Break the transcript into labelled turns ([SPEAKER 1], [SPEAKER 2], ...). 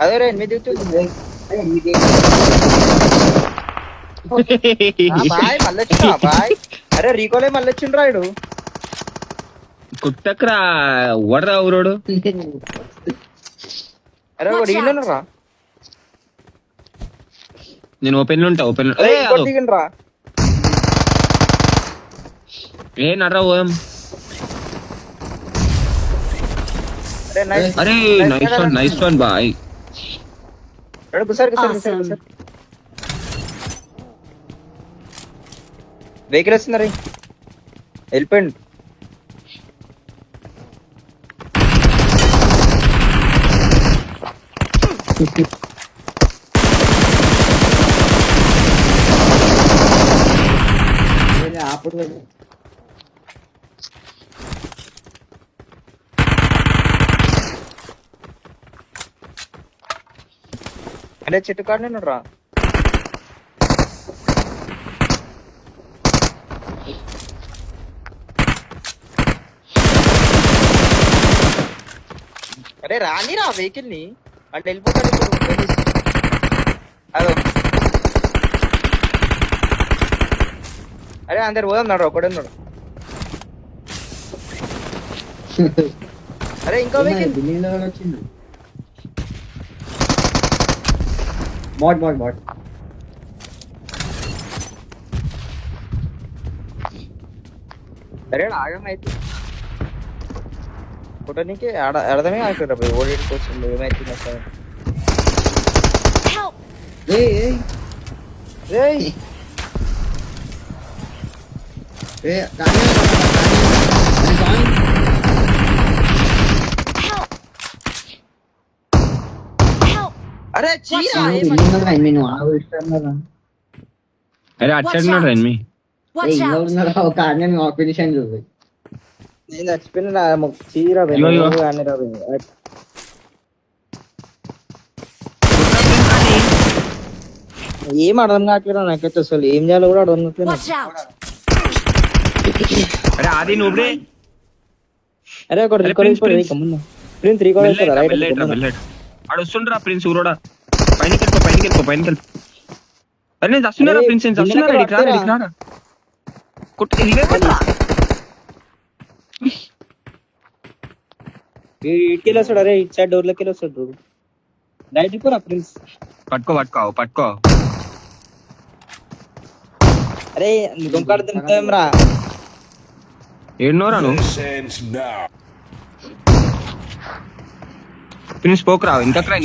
[SPEAKER 1] అదే రే ఎనిమిది దిగుతుంది బాయ్ మళ్ళీ వచ్చినా బాయ్. అరే రీకోలే మళ్ళీ వచ్చిండ్రా ఇడు.
[SPEAKER 2] కుట్టకరా ఓడరా ఊరోడు.
[SPEAKER 1] అరే వాడు వీళ్ళు రా.
[SPEAKER 2] నేను ఓపెన్ లో ఉంటా. ఓపెన్
[SPEAKER 1] దిగిండ్రా.
[SPEAKER 2] ఏ నర్రా ఓం. అరే నైస్ వన్ బాయ్.
[SPEAKER 1] వెహికల్ వస్తున్నారు వెళ్ళిపోయింది. అదే చెట్టు కాడనే రా. అరే రాని రా వెహికల్ ని అంటే వెళ్ళిపోతాడు. అదో అరే అందరు పోదాం నాడు ఒకడే ఉన్నాడు. అరే ఇంకో వెహికల్
[SPEAKER 3] బాట్
[SPEAKER 1] అరే ఆగమైతే ఫోటోనికి అర్థమే అవుతుంది ఓడికి వచ్చింది ఏమైతుంది అసలు. అరే
[SPEAKER 2] అరే అచ్చాడు ఎన్మి.
[SPEAKER 1] నేను చచ్చిపోయిన చీరా ఏం అర్థం కావట్లేదు నాకైతే అసలు ఏం చేయాలో కూడా అర్థం కావట్లేదు.
[SPEAKER 2] అరే అది నువ్వే.
[SPEAKER 1] అరే ఒక ప్రిన్స్
[SPEAKER 2] ఆడు వస్తుండ్రా ప్రిన్స్ ఊరోడా. పైనకి వెళ్ళిపో. అరే నేను వస్తున్నారా ప్రిన్స్ వస్తున్నారా.
[SPEAKER 1] ఇటుకెళ్ళి వస్తాడు. అరే ఇటు సైడ్ డోర్లోకి వెళ్ళి వస్తాడు. రైట్ పోరా ప్రిన్స్.
[SPEAKER 2] పట్టుకో.
[SPEAKER 1] అరే దుంకాడు తింటాం రా.
[SPEAKER 2] ఏడున్నోరా నువ్వు ప్రిన్స్ పోకురా. ఇంతకరా